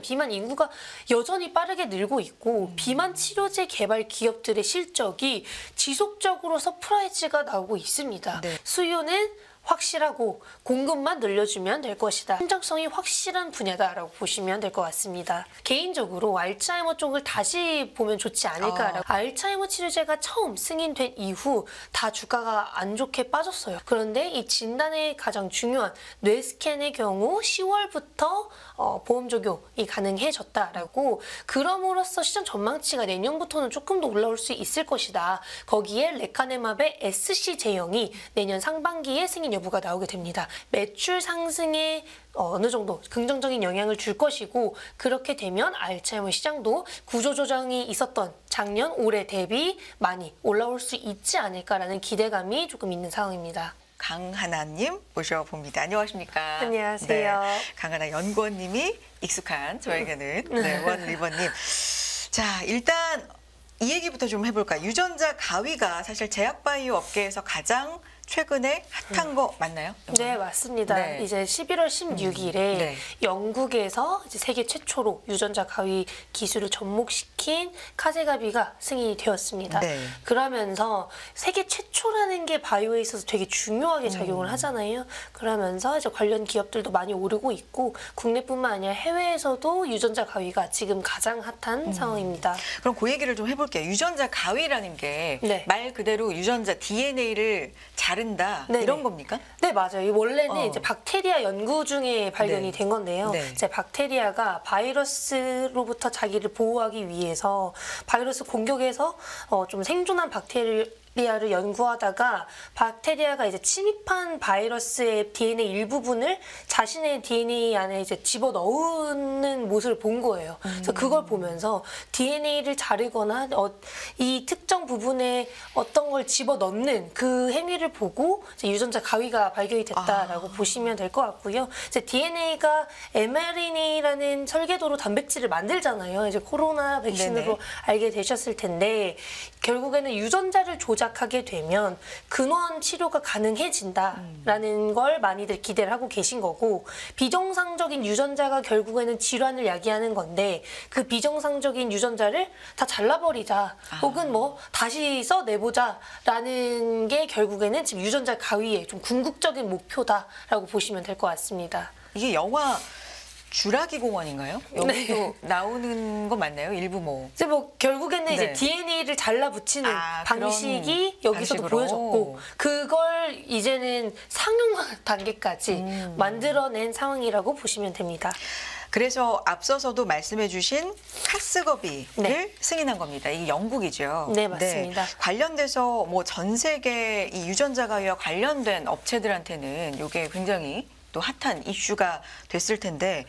비만 인구가 여전히 빠르게 늘고 있고 비만 치료제 개발 기업들의 실적이 지속적으로 서프라이즈가 나오고 있습니다. 네. 수요는 확실하고 공급만 늘려주면 될 것이다. 한정성이 확실한 분야다라고 보시면 될 것 같습니다. 개인적으로 알츠하이머 쪽을 다시 보면 좋지 않을까라고. 알츠하이머 치료제가 처음 승인된 이후 다 주가가 안 좋게 빠졌어요. 그런데 이 진단의 가장 중요한 뇌 스캔의 경우 10월부터 보험 적용이 가능해졌다라고. 그럼으로써 시장 전망치가 내년부터는 조금 더 올라올 수 있을 것이다. 거기에 레카네맙의 SC 제형이 내년 상반기에 승인 여부가 나오게 됩니다. 매출 상승에 어느 정도 긍정적인 영향을 줄 것이고, 그렇게 되면 알츠하이머 시장도 구조조정이 있었던 작년, 올해 대비 많이 올라올 수 있지 않을까라는 기대감이 조금 있는 상황입니다. 강하나님 모셔봅니다. 안녕하십니까? 안녕하세요. 네, 강하나 연구원님이 익숙한 저에게는 원 리버님. 자, 일단 이 얘기부터 좀 해볼까? 유전자 가위가 사실 제약바이오 업계에서 가장 최근에 핫한 거 맞나요? 네, 맞습니다. 네. 이제 11월 16일에 네. 영국에서 이제 세계 최초로 유전자 가위 기술을 접목시킨 카제가비가 승인이 되었습니다. 네. 그러면서 세계 최초라는 게 바이오에 있어서 되게 중요하게 작용을 하잖아요. 그러면서 이제 관련 기업들도 많이 오르고 있고, 국내뿐만 아니라 해외에서도 유전자 가위가 지금 가장 핫한 상황입니다. 그럼 그 얘기를 좀 해볼게요. 유전자 가위라는 게 말 네. 그대로 유전자 DNA를 자른다 네네. 이런 겁니까? 네, 맞아요. 원래는 이제 박테리아 연구 중에 발견이 네. 된 건데요. 네. 이제 박테리아가 바이러스로부터 자기를 보호하기 위해서 바이러스 공격에서 좀 생존한 박테리아를 연구하다가 박테리아가 이제 침입한 바이러스의 DNA 일부분을 자신의 DNA 안에 이제 집어 넣는 모습을 본 거예요. 그래서 그걸 보면서 DNA를 자르거나 이 특정 부분에 어떤 걸 집어 넣는 그 행위를 보고 이제 유전자 가위가 발견이 됐다라고 보시면 될 것 같고요. 이제 DNA가 mRNA라는 설계도로 단백질을 만들잖아요. 이제 코로나 백신으로 네네. 알게 되셨을 텐데, 결국에는 유전자를 조작하게 되면 근원 치료가 가능해진다라는 걸 많이들 기대를 하고 계신 거고, 비정상적인 유전자가 결국에는 질환을 야기하는 건데, 그 비정상적인 유전자를 다 잘라버리자 혹은 뭐 다시 써내보자라는 게 결국에는 지금 유전자 가위의 좀 궁극적인 목표다라고 보시면 될 것 같습니다. 이게 영화 주라기 공원인가요? 여기도 네. 나오는 거 맞나요? 일부 뭐. 이제 뭐 결국에는 네. 이제 DNA를 잘라 붙이는 방식이 그런 여기서도 방식으로. 보여졌고, 그걸 이제는 상용화 단계까지 만들어낸 상황이라고 보시면 됩니다. 그래서 앞서서도 말씀해 주신 카스거비를 네. 승인한 겁니다. 이게 영국이죠. 네, 맞습니다. 관련돼서 뭐 전 세계 이 유전자 가위와 관련된 업체들한테는 이게 굉장히 또 핫한 이슈가 됐을 텐데,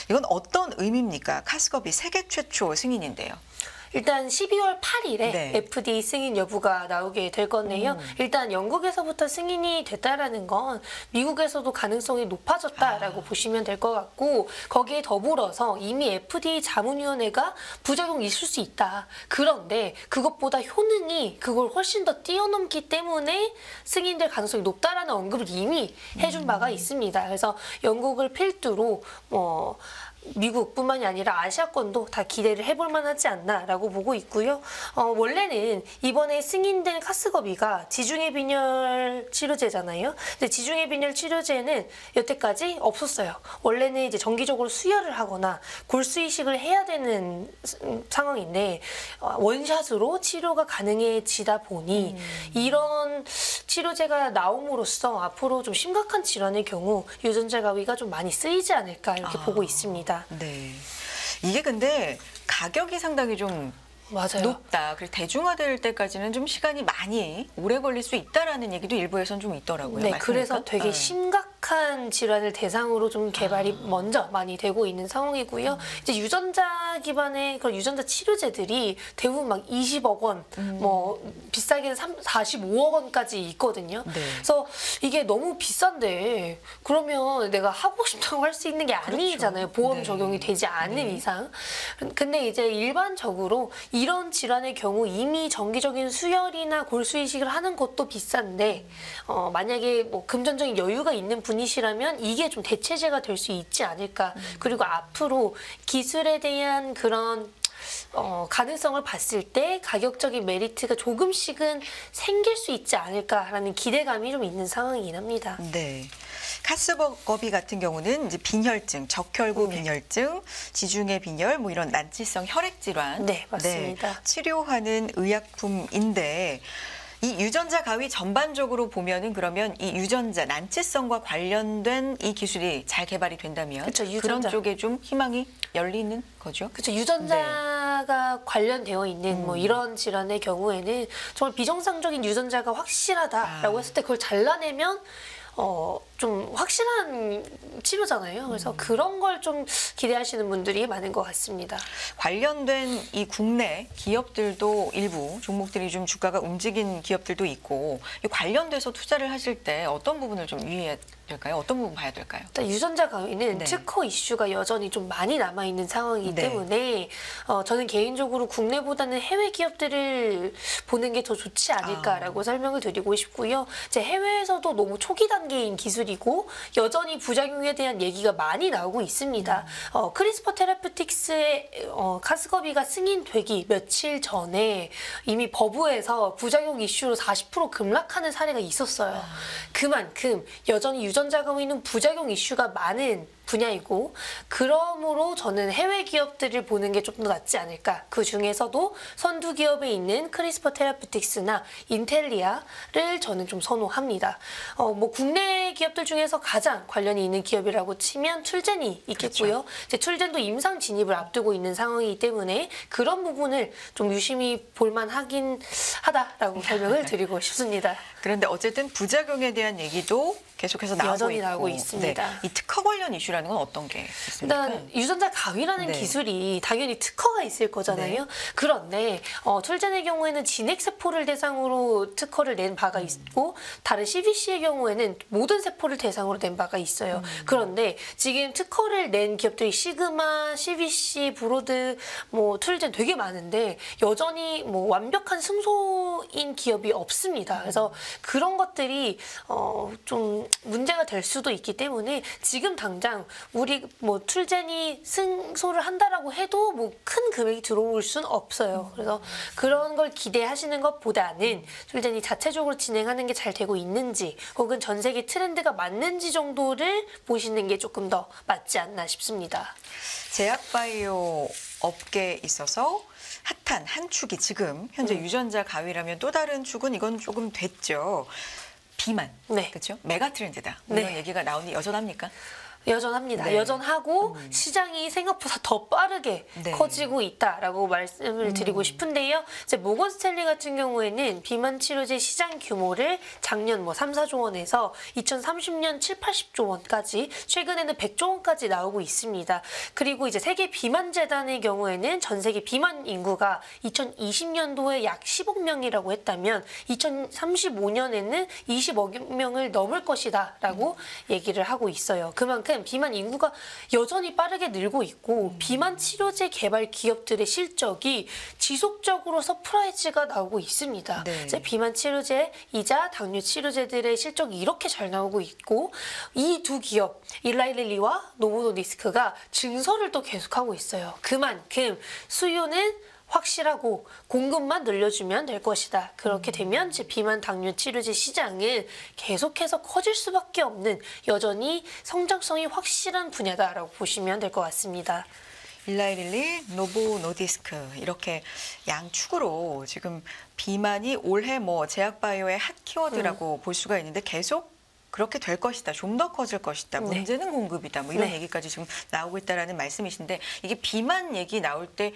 이건 어떤 의미입니까? 카스거비 세계 최초 승인인데요. 일단 12월 8일에 네. FDA 승인 여부가 나오게 될 건데요. 일단 영국에서부터 승인이 됐다라는 건 미국에서도 가능성이 높아졌다라고 보시면 될 것 같고, 거기에 더불어서 이미 FDA 자문위원회가 부작용이 있을 수 있다. 그런데 그것보다 효능이 그걸 훨씬 더 뛰어넘기 때문에 승인될 가능성이 높다라는 언급을 이미 해준 바가 있습니다. 그래서 영국을 필두로 미국뿐만이 아니라 아시아권도 다 기대를 해볼 만하지 않나라고 보고 있고요. 원래는 이번에 승인된 카스거비가 지중해 빈혈 치료제잖아요. 근데 지중해 빈혈 치료제는 여태까지 없었어요. 원래는 이제 정기적으로 수혈을 하거나 골수 이식을 해야 되는 상황인데, 원샷으로 치료가 가능해지다 보니 이런 치료제가 나옴으로써 앞으로 좀 심각한 질환의 경우 유전자 가위가 좀 많이 쓰이지 않을까 이렇게 보고 있습니다. 네. 이게 근데 가격이 상당히 좀 맞아요. 높다. 그리고 대중화될 때까지는 좀 시간이 많이 오래 걸릴 수 있다라는 얘기도 일부에선 좀 있더라고요. 네, 맞습니까? 그래서 되게 네. 심각한 질환을 대상으로 좀 개발이 먼저 많이 되고 있는 상황이고요. 이제 유전자 기반의 그런 유전자 치료제들이 대부분 막 20억 원, 뭐 비싸게는 45억 원까지 있거든요. 네. 그래서 이게 너무 비싼데 그러면 내가 하고 싶다고 할 수 있는 게 아니잖아요. 보험 네. 적용이 되지 않는 네. 이상. 근데 이제 일반적으로 이런 질환의 경우 이미 정기적인 수혈이나 골수 이식을 하는 것도 비싼데, 만약에 뭐 금전적인 여유가 있는 분이 분이시라면 이게 좀 대체제가 될 수 있지 않을까. 그리고 앞으로 기술에 대한 그런 가능성을 봤을 때 가격적인 메리트가 조금씩은 생길 수 있지 않을까라는 기대감이 좀 있는 상황이긴 합니다. 네. 카스버거비 같은 경우는 이제 빈혈증, 적혈구 빈혈증, 지중해 빈혈, 뭐 이런 난치성 혈액 질환, 네, 맞습니다. 치료하는 의약품인데 이 유전자 가위 전반적으로 보면은 그러면 이 유전자 난치성과 관련된 이 기술이 잘 개발이 된다면 그쵸, 그런 유전자. 쪽에 좀 희망이 열리는 거죠. 그렇죠. 유전자가 관련되어 있는 뭐 이런 질환의 경우에는 정말 비정상적인 유전자가 확실하다라고 했을 때 그걸 잘라내면 좀 확실한 치료잖아요. 그래서 그런 걸 좀 기대하시는 분들이 많은 것 같습니다. 관련된 이 국내 기업들도 일부 종목들이 좀 주가가 움직인 기업들도 있고 이 관련돼서 투자를 하실 때 어떤 부분을 좀 유의해야 될까요? 어떤 부분 봐야 될까요? 일단 유전자 가위는 네. 특허 이슈가 여전히 좀 많이 남아있는 상황이기 네. 때문에 저는 개인적으로 국내보다는 해외 기업들을 보는 게 더 좋지 않을까라고 설명을 드리고 싶고요. 이제 해외에서도 너무 초기 단계인 기술이고 여전히 부작용에 대한 얘기가 많이 나오고 있습니다. 크리스퍼 테라퓨틱스의 카스거비가 승인되기 며칠 전에 이미 법우에서 부작용 이슈로 40% 급락하는 사례가 있었어요. 그만큼 여전히 유전자 가위는 부작용 이슈가 많은 분야이고 그러므로 저는 해외 기업들을 보는 게 좀 더 낫지 않을까. 그 중에서도 선두 기업에 있는 크리스퍼 테라퓨틱스나 인텔리아를 저는 좀 선호합니다. 뭐 국내 기업들 중에서 가장 관련이 있는 기업이라고 치면 출젠이 있겠고요. 그렇죠. 이제 출젠도 임상 진입을 앞두고 있는 상황이기 때문에 그런 부분을 좀 유심히 볼만하긴 하다라고 설명을 드리고 싶습니다. 그런데 어쨌든 부작용에 대한 얘기도 계속해서 나오고 여전히 있고 나오고 있습니다. 네. 이 특허 관련 이슈라는 건 어떤 게 있습니까? 일단 유전자 가위라는 네. 기술이 당연히 특허가 있을 거잖아요. 네. 그런데 출젠의 경우에는 진핵세포를 대상으로 특허를 낸 바가 있고 다른 CBC의 경우에는 모든 세포를 대상으로 낸 바가 있어요. 그런데 지금 특허를 낸 기업들이 시그마, CBC, 브로드, 뭐 출젠 되게 많은데 여전히 뭐 완벽한 승소인 기업이 없습니다. 그래서 그런 것들이 좀 문제가 될 수도 있기 때문에 지금 당장 우리 뭐 출젠이 승소를 한다라고 해도 뭐 큰 금액이 들어올 수는 없어요. 그래서 그런 걸 기대하시는 것보다는 출젠이 자체적으로 진행하는 게 잘 되고 있는지 혹은 전 세계 트렌드가 맞는지 정도를 보시는 게 조금 더 맞지 않나 싶습니다. 제약바이오 업계에 있어서 핫한 한 축이 지금 현재 유전자 가위라면 또 다른 축은 이건 조금 됐죠. 비만, 네. 그렇죠? 메가 트렌드다. 네. 이런 얘기가 나오니 여전합니까? 여전합니다. 네. 여전하고 시장이 생각보다 더 빠르게 네. 커지고 있다라고 말씀을 드리고 싶은데요. 이제 모건 스탠리 같은 경우에는 비만 치료제 시장 규모를 작년 뭐 3, 4조 원에서 2030년 7, 80조 원까지 최근에는 100조 원까지 나오고 있습니다. 그리고 이제 세계 비만 재단의 경우에는 전 세계 비만 인구가 2020년도에 약 10억 명이라고 했다면 2035년에는 20억 명을 넘을 것이다라고 얘기를 하고 있어요. 그만큼 비만 인구가 여전히 빠르게 늘고 있고 비만 치료제 개발 기업들의 실적이 지속적으로 서프라이즈가 나오고 있습니다. 네. 이제 비만 치료제이자 당뇨 치료제들의 실적이 이렇게 잘 나오고 있고 이 두 기업 일라이릴리와 노보노디스크가 증설을 또 계속하고 있어요. 그만큼 수요는 확실하고 공급만 늘려주면 될 것이다. 그렇게 되면 이제 비만 당뇨 치료제 시장은 계속해서 커질 수밖에 없는 여전히 성장성이 확실한 분야다라고 보시면 될 것 같습니다. 일라이릴리, 노보 노디스크 이렇게 양축으로 지금 비만이 올해 뭐 제약바이오의 핫 키워드라고 볼 수가 있는데 계속 그렇게 될 것이다. 좀 더 커질 것이다. 네. 문제는 공급이다. 뭐 이런 네. 얘기까지 지금 나오고 있다라는 말씀이신데 이게 비만 얘기 나올 때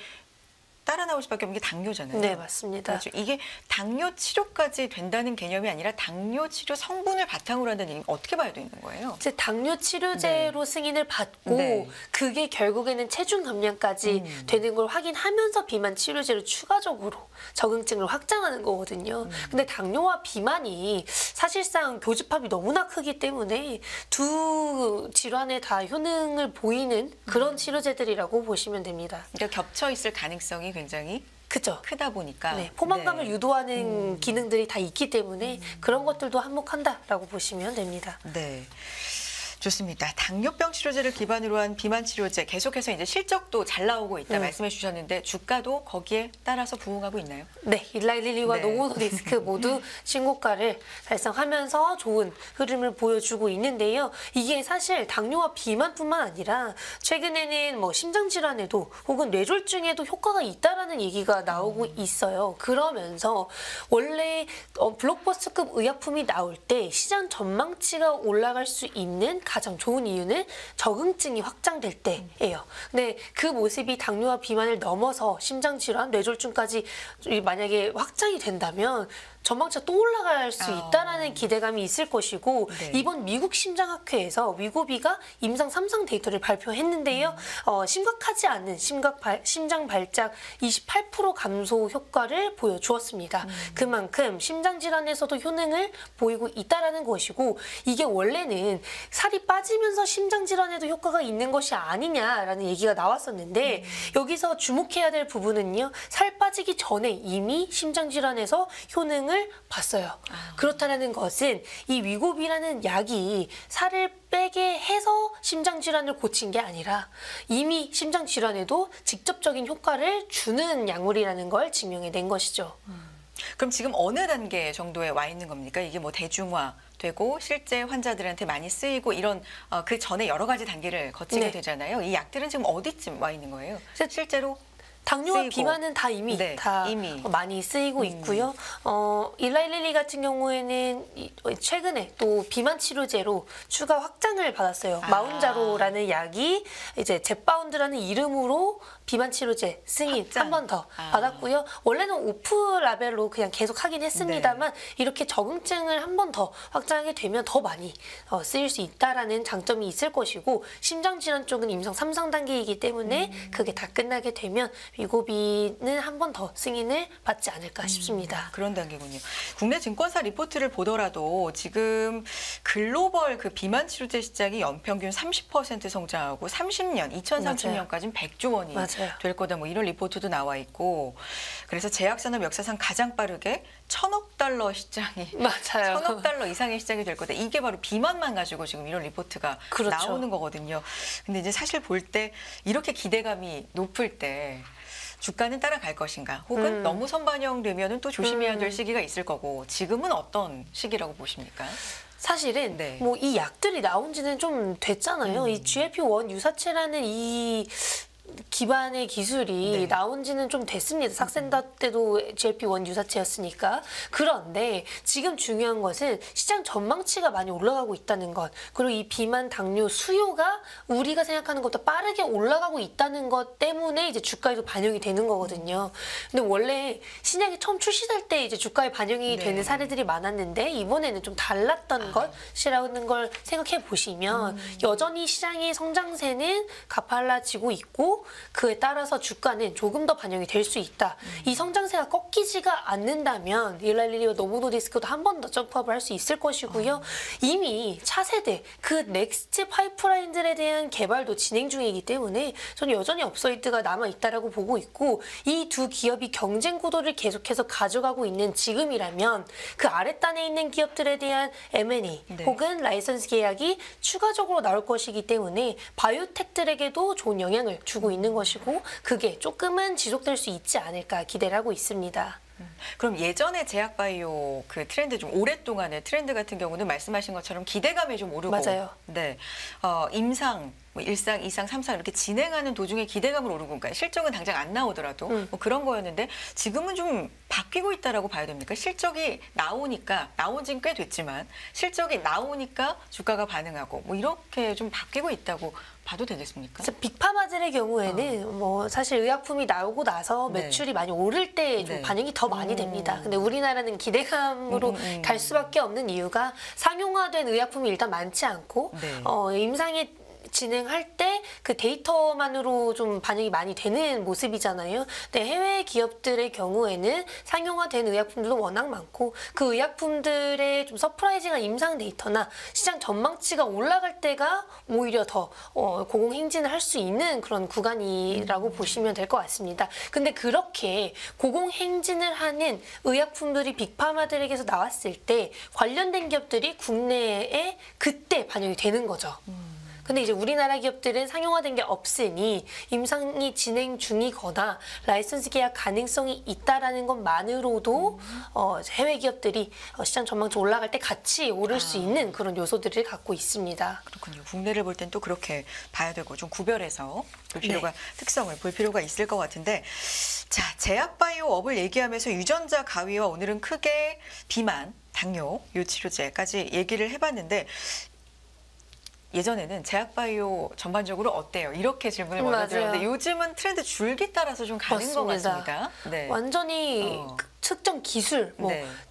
따라 나올 수밖에 없는 게 당뇨잖아요. 네, 맞습니다. 그렇죠. 이게 당뇨 치료까지 된다는 개념이 아니라 당뇨 치료 성분을 바탕으로 한다는 얘기는 어떻게 봐야 되는 거예요? 이제 당뇨 치료제로 승인을 받고 네. 그게 결국에는 체중 감량까지 되는 걸 확인하면서 비만 치료제를 추가적으로 적응증을 확장하는 거거든요. 근데 당뇨와 비만이 사실상 교집합이 너무나 크기 때문에 두 질환에 다 효능을 보이는 그런 치료제들이라고 보시면 됩니다. 그러니까 겹쳐 있을 가능성이 굉장히 그죠? 크다 보니까 네, 포만감을 네. 유도하는 기능들이 다 있기 때문에 그런 것들도 한몫한다라고 보시면 됩니다. 네. 좋습니다. 당뇨병 치료제를 기반으로 한 비만 치료제 계속해서 이제 실적도 잘 나오고 있다 말씀해 주셨는데 주가도 거기에 따라서 부응하고 있나요? 네, 일라일리와 네. 노보노디스크 모두 신고가를 달성하면서 좋은 흐름을 보여주고 있는데요. 이게 사실 당뇨와 비만뿐만 아니라 최근에는 뭐 심장 질환에도 혹은 뇌졸중에도 효과가 있다라는 얘기가 나오고 있어요. 그러면서 원래 블록버스터급 의약품이 나올 때 시장 전망치가 올라갈 수 있는 가장 좋은 이유는 적응증이 확장될 때예요. 근데 그 모습이 당뇨와 비만을 넘어서 심장 질환, 뇌졸중까지 만약에 확장이 된다면 전망치가 또 올라갈 수 있다라는 기대감이 있을 것이고 네. 이번 미국 심장학회에서 위고비가 임상 3상 데이터를 발표했는데요. 심각하지 않은 심장 발작 28% 감소 효과를 보여주었습니다. 그만큼 심장 질환에서도 효능을 보이고 있다라는 것이고 이게 원래는 살이 빠지면서 심장 질환에도 효과가 있는 것이 아니냐라는 얘기가 나왔었는데 여기서 주목해야 될 부분은요. 살 빠지기 전에 이미 심장 질환에서 효능을 봤어요. 그렇다는 것은 이 위고비라는 약이 살을 빼게 해서 심장 질환을 고친 게 아니라 이미 심장 질환에도 직접적인 효과를 주는 약물이라는 걸 증명해낸 것이죠. 그럼 지금 어느 단계 정도에 와 있는 겁니까? 이게 뭐 대중화 되고 실제 환자들한테 많이 쓰이고 이런 그 전에 여러 가지 단계를 거치게 네. 되잖아요. 이 약들은 지금 어디쯤 와 있는 거예요? 실제로 당뇨와 쓰이고. 비만은 다 이미 네, 다 이미. 많이 쓰이고 있고요. 일라일릴리 같은 경우에는 최근에 또 비만 치료제로 추가 확장을 받았어요. 마운자로라는 약이 이제 젯바운드라는 이름으로 비만 치료제 승인 확장. 한 번 더 받았고요. 원래는 오프 라벨로 그냥 계속 하긴 했습니다만 이렇게 적응증을 한 번 더 확장하게 되면 더 많이 쓰일 수 있다라는 장점이 있을 것이고 심장 질환 쪽은 임상 3상 단계이기 때문에 그게 다 끝나게 되면 위고비는 한 번 더 승인을 받지 않을까 싶습니다. 그런 단계군요. 국내 증권사 리포트를 보더라도 지금 글로벌 그 비만 치료제 시장이 연평균 30% 성장하고 30년, 2030년까지는 100조 원이 맞아요. 될 거다. 뭐 이런 리포트도 나와 있고 그래서 제약산업 역사상 가장 빠르게 1,000억 달러 시장이 맞아요. 1,000억 달러 이상의 시장이 될 거다. 이게 바로 비만만 가지고 지금 이런 리포트가 그렇죠. 나오는 거거든요. 근데 이제 사실 볼 때 이렇게 기대감이 높을 때 주가는 따라갈 것인가 혹은 너무 선반영되면 또 조심해야 될 시기가 있을 거고 지금은 어떤 시기라고 보십니까? 사실은 네. 뭐 이 약들이 나온 지는 좀 됐잖아요. 이 GLP-1 유사체라는 이 기반의 기술이 네. 나온 지는 좀 됐습니다. 삭센다 때도 GLP-1 유사체였으니까. 그런데 지금 중요한 것은 시장 전망치가 많이 올라가고 있다는 것. 그리고 이 비만 당뇨 수요가 우리가 생각하는 것보다 빠르게 올라가고 있다는 것 때문에 이제 주가에도 반영이 되는 거거든요. 근데 원래 신약이 처음 출시될 때 이제 주가에 반영이 네. 되는 사례들이 많았는데 이번에는 좀 달랐던 것이라는 걸 생각해 보시면 여전히 시장의 성장세는 가팔라지고 있고 그에 따라서 주가는 조금 더 반영이 될 수 있다. 이 성장세가 꺾이지가 않는다면 일라일리와 노보노디스크도 한 번 더 점프업을 할 수 있을 것이고요. 이미 차세대 그 넥스트 파이프라인들에 대한 개발도 진행 중이기 때문에 저는 여전히 업사이드가 남아있다라고 보고 있고 이 두 기업이 경쟁 구도를 계속해서 가져가고 있는 지금이라면 그 아랫단에 있는 기업들에 대한 M&A 네. 혹은 라이선스 계약이 추가적으로 나올 것이기 때문에 바이오텍들에게도 좋은 영향을 주고 있는 것이고 그게 조금은 지속될 수 있지 않을까 기대를 하고 있습니다. 그럼 예전에 제약바이오 그 트렌드 좀 오랫동안의 트렌드 같은 경우는 말씀하신 것처럼 기대감이 좀 오르고 맞아요. 네. 임상 뭐 1상, 2상, 3상 이렇게 진행하는 도중에 기대감을 오르고 그러니까 실적은 당장 안 나오더라도 뭐 그런 거였는데 지금은 좀 바뀌고 있다라고 봐야 됩니까? 실적이 나오니까 나온 지는 꽤 됐지만 실적이 나오니까 주가가 반응하고 뭐 이렇게 좀 바뀌고 있다고 봐도 되겠습니까? 그래서 빅파마들의 경우에는 뭐 사실 의약품이 나오고 나서 네. 매출이 많이 오를 때 좀 네. 반영이 더 많이 됩니다. 근데 우리나라는 기대감으로 갈 수밖에 없는 이유가 상용화된 의약품이 일단 많지 않고 네. 임상에 진행할 때 그 데이터만으로 좀 반영이 많이 되는 모습이잖아요. 근데 해외 기업들의 경우에는 상용화된 의약품들도 워낙 많고 그 의약품들의 좀 서프라이징한 임상 데이터나 시장 전망치가 올라갈 때가 오히려 더 고공행진을 할 수 있는 그런 구간이라고 보시면 될 것 같습니다. 근데 그렇게 고공행진을 하는 의약품들이 빅파마들에게서 나왔을 때 관련된 기업들이 국내에 그때 반영이 되는 거죠. 근데 이제 우리나라 기업들은 상용화된 게 없으니 임상이 진행 중이거나 라이선스 계약 가능성이 있다라는 것만으로도 해외 기업들이 시장 전망치 올라갈 때 같이 오를 수 있는 그런 요소들을 갖고 있습니다. 그렇군요. 국내를 볼 땐 또 그렇게 봐야 되고 좀 구별해서 볼 필요가 특성을 볼 필요가 있을 것 같은데 자 제약바이오업을 얘기하면서 유전자 가위와 오늘은 크게 비만, 당뇨, 요 치료제까지 얘기를 해봤는데 예전에는 제약바이오 전반적으로 어때요? 이렇게 질문을 먼저 드렸는데 요즘은 트렌드 줄기 따라서 좀 가는 것 같습니다. 네. 완전히 특정 기술,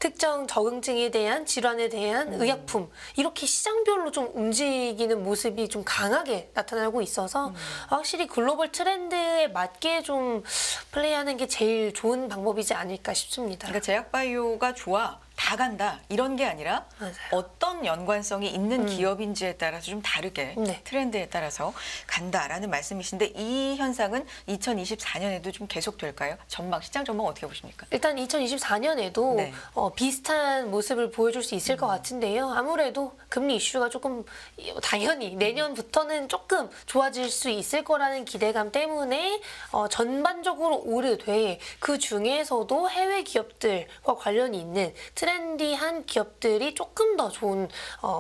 특정 적응증에 대한 질환에 대한 의약품 이렇게 시장별로 좀 움직이는 모습이 좀 강하게 나타나고 있어서 확실히 글로벌 트렌드에 맞게 좀 플레이하는 게 제일 좋은 방법이지 않을까 싶습니다. 그러니까 제약바이오가 좋아. 다 간다 이런 게 아니라 맞아요. 어떤 연관성이 있는 기업인지에 따라서 좀 다르게 트렌드에 따라서 간다라는 말씀이신데 이 현상은 2024년에도 좀 계속될까요? 시장 전망 어떻게 보십니까? 일단 2024년에도 비슷한 모습을 보여줄 수 있을 것 같은데요. 아무래도 금리 이슈가 조금 당연히 내년부터는 조금 좋아질 수 있을 거라는 기대감 때문에 전반적으로 오르되 그 중에서도 해외 기업들과 관련이 있는 트렌디한 기업들이 조금 더 좋은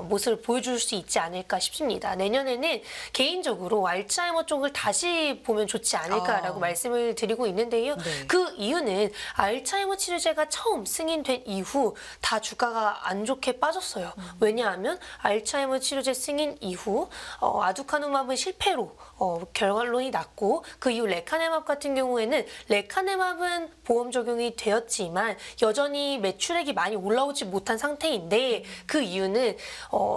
모습을 보여줄 수 있지 않을까 싶습니다. 내년에는 개인적으로 알츠하이머 쪽을 다시 보면 좋지 않을까라고 말씀을 드리고 있는데요. 그 이유는 알츠하이머 치료제가 처음 승인된 이후 다 주가가 안 좋게 빠졌어요. 왜냐하면 알츠하이머 치료제 승인 이후 아두카누맙은 실패로 결론이 났고 그 이후 레카네맙 같은 경우에는 레카네맙은 보험 적용이 되었지만 여전히 매출액이 많이 올라오지 못한 상태인데 그 이유는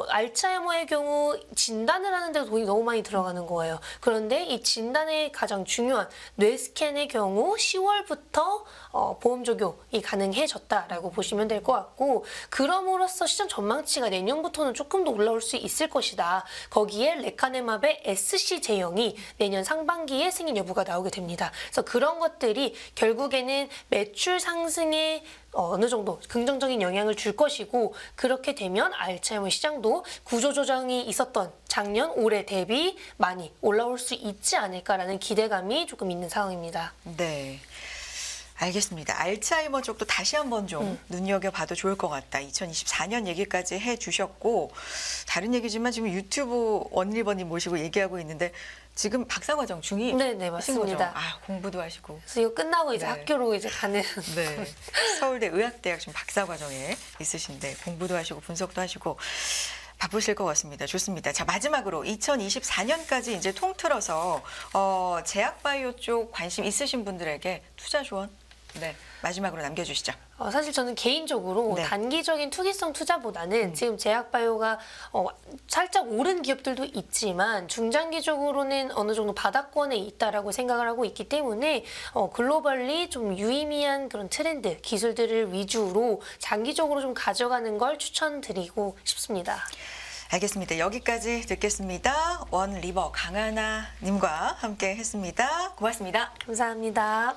알츠하이머의 경우 진단을 하는데 돈이 너무 많이 들어가는 거예요. 그런데 이 진단의 가장 중요한 뇌스캔의 경우 10월부터 보험 적용이 가능해졌다라고 보시면 될 것 같고 그럼으로써 시장 전망치가 내년부터는 조금 더 올라올 수 있을 것이다. 거기에 레카네맙의 SC 제형이 내년 상반기에 승인 여부가 나오게 됩니다. 그래서 그런 것들이 결국에는 매출 상승에 어느 정도 긍정적인 영향을 줄 것이고 그렇게 되면 알츠하이머 시장도 구조조정이 있었던 작년, 올해 대비 많이 올라올 수 있지 않을까라는 기대감이 조금 있는 상황입니다. 네. 알겠습니다. 알츠하이머 쪽도 다시 한번 좀 눈여겨봐도 좋을 것 같다. 2024년 얘기까지 해주셨고 다른 얘기지만 지금 유튜브 원리버님 모시고 얘기하고 있는데 지금 박사과정 중이 네, 맞습니다. 공부도 하시고. 그래서 이거 끝나고 이제 학교로 이제 가는. 네. 서울대 의학대학 지금 박사과정에 있으신데 공부도 하시고 분석도 하시고 바쁘실 것 같습니다. 좋습니다. 자, 마지막으로 2024년까지 이제 통틀어서 제약바이오 쪽 관심 있으신 분들에게 투자 조언 마지막으로 남겨주시죠. 사실 저는 개인적으로 단기적인 투기성 투자보다는 지금 제약바이오가 살짝 오른 기업들도 있지만 중장기적으로는 어느 정도 바닥권에 있다라고 생각을 하고 있기 때문에 글로벌리 좀 유의미한 그런 트렌드, 기술들을 위주로 장기적으로 좀 가져가는 걸 추천드리고 싶습니다. 알겠습니다. 여기까지 듣겠습니다. 원리버 강하나님과 함께 했습니다. 고맙습니다. 감사합니다.